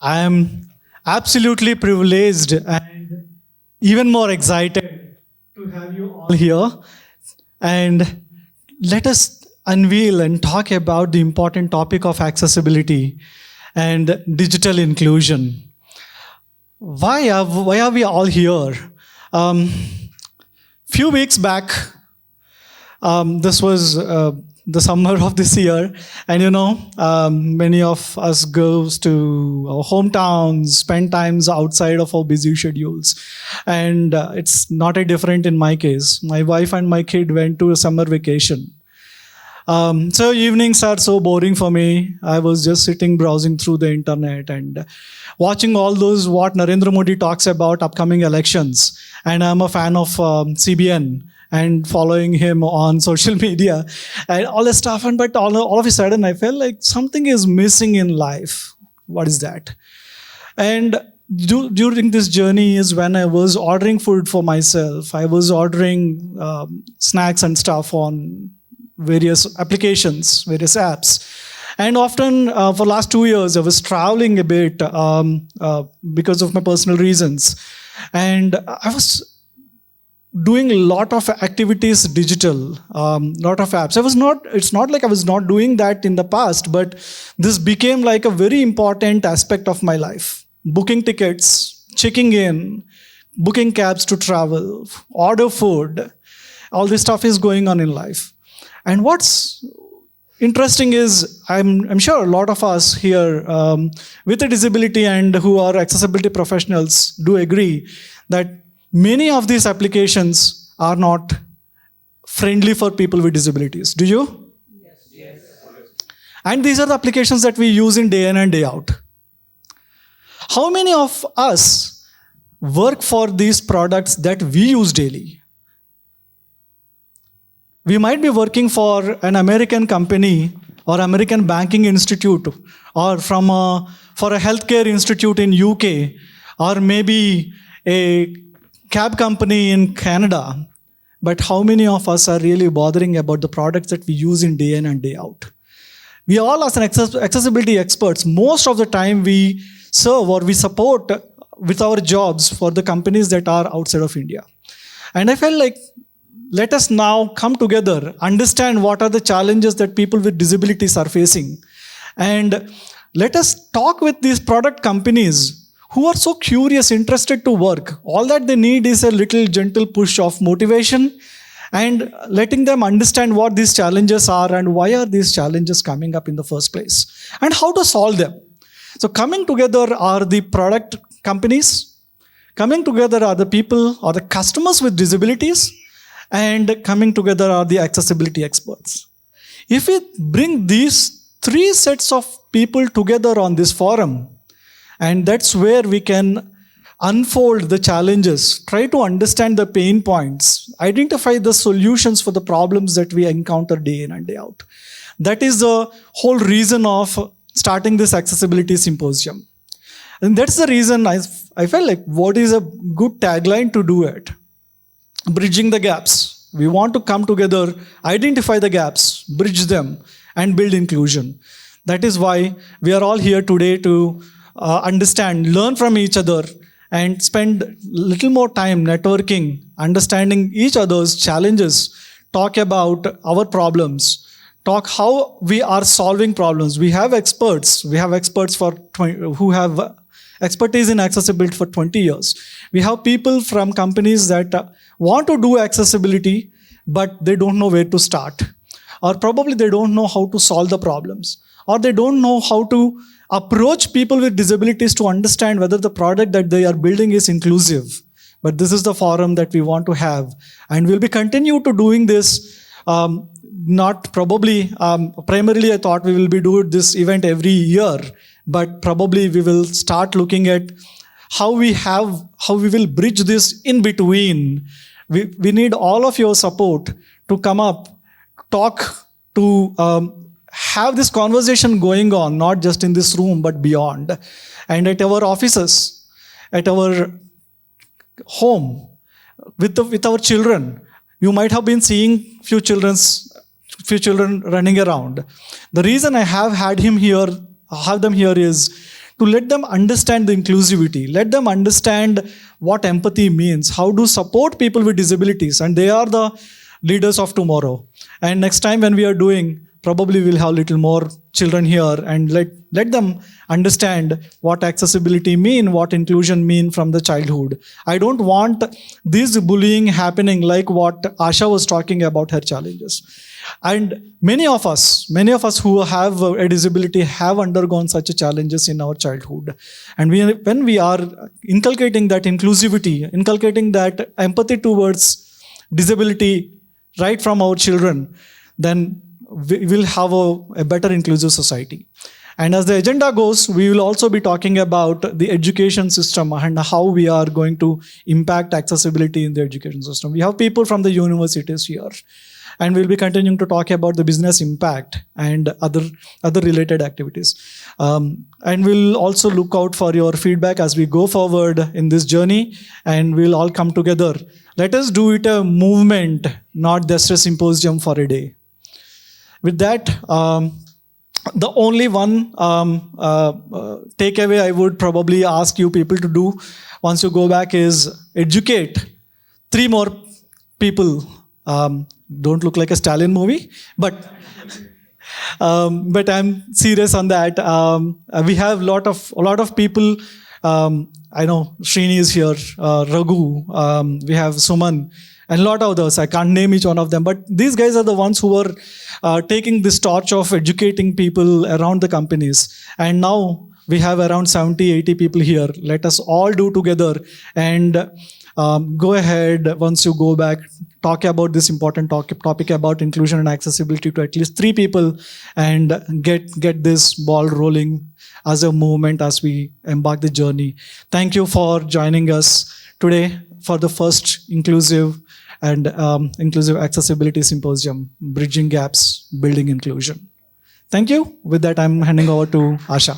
I am absolutely privileged and even more excited to have you all here. And let us unveil and talk about the important topic of accessibility and digital inclusion. Why are we all here? Um, Few weeks back, this was the summer of this year, and many of us goes to our hometowns, spend times outside of our busy schedules, and it's not a different in my case. My wife and my kid went to a summer vacation. So evenings are so boring for me. I was just sitting browsing through the internet and watching all those what Narendra Modi talks about upcoming elections. And I'm a fan of CBN and following him on social media and all this stuff. And but all of a sudden, I felt like something is missing in life. What is that? And during this journey is when I was ordering food for myself. I was ordering snacks and stuff on various applications, various apps. And often for last 2 years, I was traveling a bit because of my personal reasons. And I was doing a lot of activities digital, lot of apps. It's not like I was not doing that in the past, but this became like a very important aspect of my life. Booking tickets, checking in, booking cabs to travel, order food, all this stuff is going on in life. And what's interesting is, I'm sure a lot of us here with a disability and who are accessibility professionals do agree that many of these applications are not friendly for people with disabilities. Do you? Yes. And these are the applications that we use in day in and day out. How many of us work for these products that we use daily? We might be working for an American company or American banking institute or for a healthcare institute in UK or maybe a cab company in Canada. But how many of us are really bothering about the products that we use in day in and day out? We all as an accessibility experts, most of the time we serve or we support with our jobs for the companies that are outside of India. And I felt like let us now come together, understand what are the challenges that people with disabilities are facing. And let us talk with these product companies who are so curious, interested to work. All that they need is a little gentle push of motivation and letting them understand what these challenges are and why are these challenges coming up in the first place and how to solve them. So coming together are the product companies, coming together are the people or the customers with disabilities, and coming together are the accessibility experts. If we bring these three sets of people together on this forum, and that's where we can unfold the challenges, try to understand the pain points, identify the solutions for the problems that we encounter day in and day out. That is the whole reason of starting this Accessibility Symposium. And that's the reason I felt like what is a good tagline to do it? Bridging the gaps. We want to come together, identify the gaps, bridge them, and build inclusion. That is why we are all here today to understand, learn from each other, and spend a little more time networking, understanding each other's challenges, talk about our problems, talk how we are solving problems. We have experts. We have experts who have expertise in accessibility for 20 years. We have people from companies that want to do accessibility, but they don't know where to start. Or probably they don't know how to solve the problems. Or they don't know how to approach people with disabilities to understand whether the product that they are building is inclusive. But this is the forum that we want to have. And we'll be continue to doing this, not probably, primarily I thought we will be doing this event every year, but probably we will start looking at how we will bridge this in between. We need all of your support to come up, talk, to have this conversation going on, not just in this room, but beyond. And at our offices, at our home, with our children. You might have been seeing few children running around. The reason I have them here is to let them understand the inclusivity, let them understand what empathy means, how to support people with disabilities, and they are the leaders of tomorrow. And next time when we are doing, probably we'll have little more children here and let them understand what accessibility mean, what inclusion mean from the childhood. I don't want this bullying happening like what Asha was talking about her challenges. And many of us who have a disability have undergone such challenges in our childhood. And when we are inculcating that inclusivity, inculcating that empathy towards disability right from our children, then we will have a better inclusive society. And as the agenda goes, we will also be talking about the education system and how we are going to impact accessibility in the education system. We have people from the universities here, and we'll be continuing to talk about the business impact and other related activities. And we'll also look out for your feedback as we go forward in this journey, and we'll all come together. Let us do it a movement, not just a symposium for a day. With that, the only one takeaway I would probably ask you people to do once you go back is educate 3 more people. Don't look like a Stalin movie, but I'm serious on that. We have a lot of people. I know Srini is here, Raghu, we have Suman, and a lot of others. I can't name each one of them, but these guys are the ones who are taking this torch of educating people around the companies. And now we have around 70, 80 people here. Let us all do together and go ahead, once you go back, talk about this important topic about inclusion and accessibility to at least 3 people and get this ball rolling as a movement as we embark the journey. Thank you for joining us today for the first inclusive accessibility symposium, Bridging Gaps, Building Inclusion. Thank you. With that, I'm handing over to Asha.